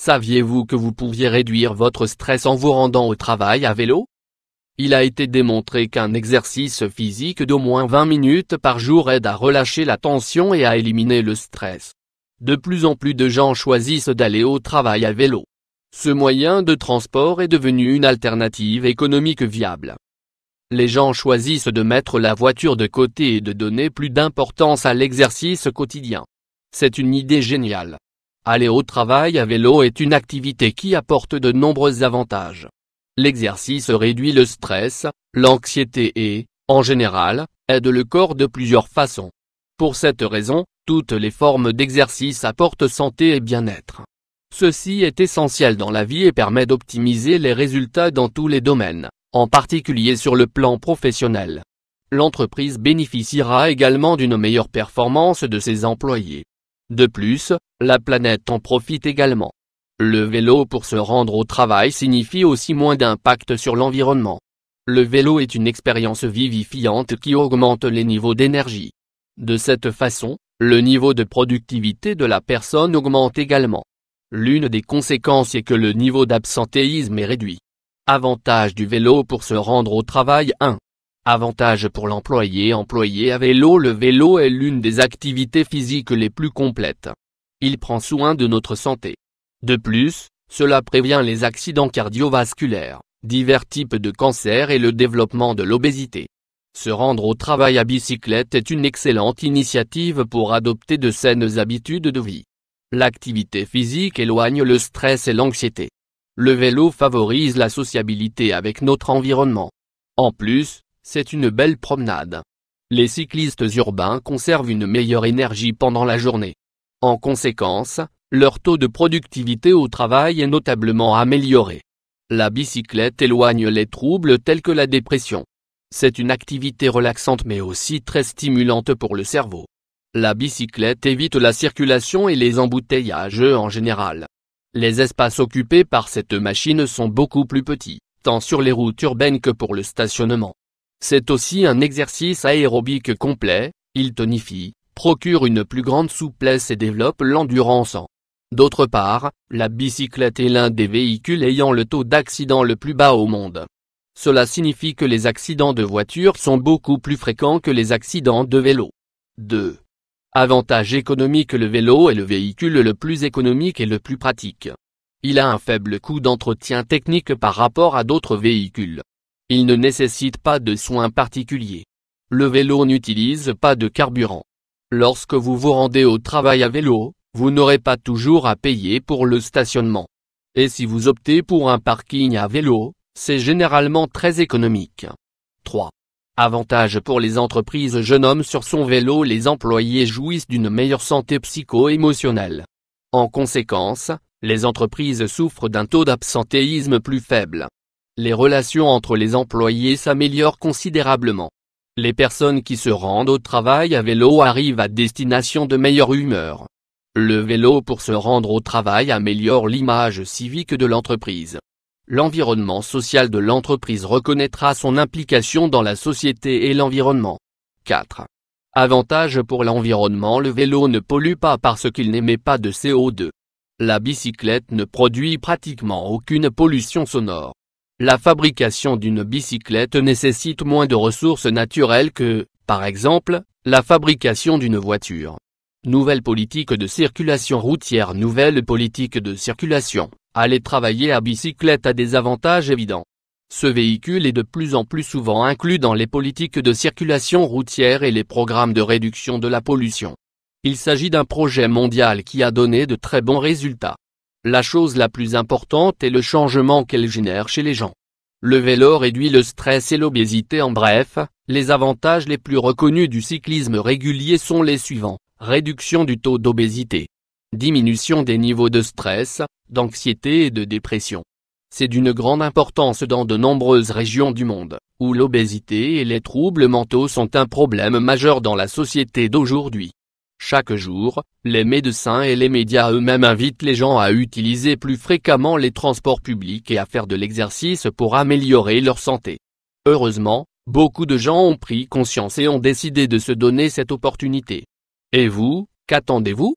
Saviez-vous que vous pouviez réduire votre stress en vous rendant au travail à vélo? Il a été démontré qu'un exercice physique d'au moins 20 minutes par jour aide à relâcher la tension et à éliminer le stress. De plus en plus de gens choisissent d'aller au travail à vélo. Ce moyen de transport est devenu une alternative économique viable. Les gens choisissent de mettre la voiture de côté et de donner plus d'importance à l'exercice quotidien. C'est une idée géniale. Aller au travail à vélo est une activité qui apporte de nombreux avantages. L'exercice réduit le stress, l'anxiété et, en général, aide le corps de plusieurs façons. Pour cette raison, toutes les formes d'exercice apportent santé et bien-être. Ceci est essentiel dans la vie et permet d'optimiser les résultats dans tous les domaines, en particulier sur le plan professionnel. L'entreprise bénéficiera également d'une meilleure performance de ses employés. De plus, la planète en profite également. Le vélo pour se rendre au travail signifie aussi moins d'impact sur l'environnement. Le vélo est une expérience vivifiante qui augmente les niveaux d'énergie. De cette façon, le niveau de productivité de la personne augmente également. L'une des conséquences est que le niveau d'absentéisme est réduit. Avantage du vélo pour se rendre au travail 1. Avantage pour l'employé à vélo. Le vélo est l'une des activités physiques les plus complètes. Il prend soin de notre santé. De plus, cela prévient les accidents cardiovasculaires, divers types de cancers et le développement de l'obésité. Se rendre au travail à bicyclette est une excellente initiative pour adopter de saines habitudes de vie. L'activité physique éloigne le stress et l'anxiété. Le vélo favorise la sociabilité avec notre environnement. En plus, c'est une belle promenade. Les cyclistes urbains conservent une meilleure énergie pendant la journée. En conséquence, leur taux de productivité au travail est notablement amélioré. La bicyclette éloigne les troubles tels que la dépression. C'est une activité relaxante mais aussi très stimulante pour le cerveau. La bicyclette évite la circulation et les embouteillages en général. Les espaces occupés par cette machine sont beaucoup plus petits, tant sur les routes urbaines que pour le stationnement. C'est aussi un exercice aérobique complet, il tonifie, procure une plus grande souplesse et développe l'endurance. D'autre part, la bicyclette est l'un des véhicules ayant le taux d'accident le plus bas au monde. Cela signifie que les accidents de voiture sont beaucoup plus fréquents que les accidents de vélo. 2. Avantage économique. Le vélo est le véhicule le plus économique et le plus pratique. Il a un faible coût d'entretien technique par rapport à d'autres véhicules. Il ne nécessite pas de soins particuliers. Le vélo n'utilise pas de carburant. Lorsque vous vous rendez au travail à vélo, vous n'aurez pas toujours à payer pour le stationnement. Et si vous optez pour un parking à vélo, c'est généralement très économique. 3. Avantage pour les entreprises. Jeune homme sur son vélo. Les employés jouissent d'une meilleure santé psycho-émotionnelle. En conséquence, les entreprises souffrent d'un taux d'absentéisme plus faible. Les relations entre les employés s'améliorent considérablement. Les personnes qui se rendent au travail à vélo arrivent à destination de meilleure humeur. Le vélo pour se rendre au travail améliore l'image civique de l'entreprise. L'environnement social de l'entreprise reconnaîtra son implication dans la société et l'environnement. 4. Avantage pour l'environnement. Le vélo ne pollue pas parce qu'il n'émet pas de CO2. La bicyclette ne produit pratiquement aucune pollution sonore. La fabrication d'une bicyclette nécessite moins de ressources naturelles que, par exemple, la fabrication d'une voiture. Nouvelle politique de circulation routière. Nouvelle politique de circulation. Aller travailler à bicyclette a des avantages évidents. Ce véhicule est de plus en plus souvent inclus dans les politiques de circulation routière et les programmes de réduction de la pollution. Il s'agit d'un projet mondial qui a donné de très bons résultats. La chose la plus importante est le changement qu'elle génère chez les gens. Le vélo réduit le stress et l'obésité. En bref, les avantages les plus reconnus du cyclisme régulier sont les suivants: réduction du taux d'obésité, diminution des niveaux de stress, d'anxiété et de dépression. C'est d'une grande importance dans de nombreuses régions du monde, où l'obésité et les troubles mentaux sont un problème majeur dans la société d'aujourd'hui. Chaque jour, les médecins et les médias eux-mêmes invitent les gens à utiliser plus fréquemment les transports publics et à faire de l'exercice pour améliorer leur santé. Heureusement, beaucoup de gens ont pris conscience et ont décidé de se donner cette opportunité. Et vous, qu'attendez-vous ?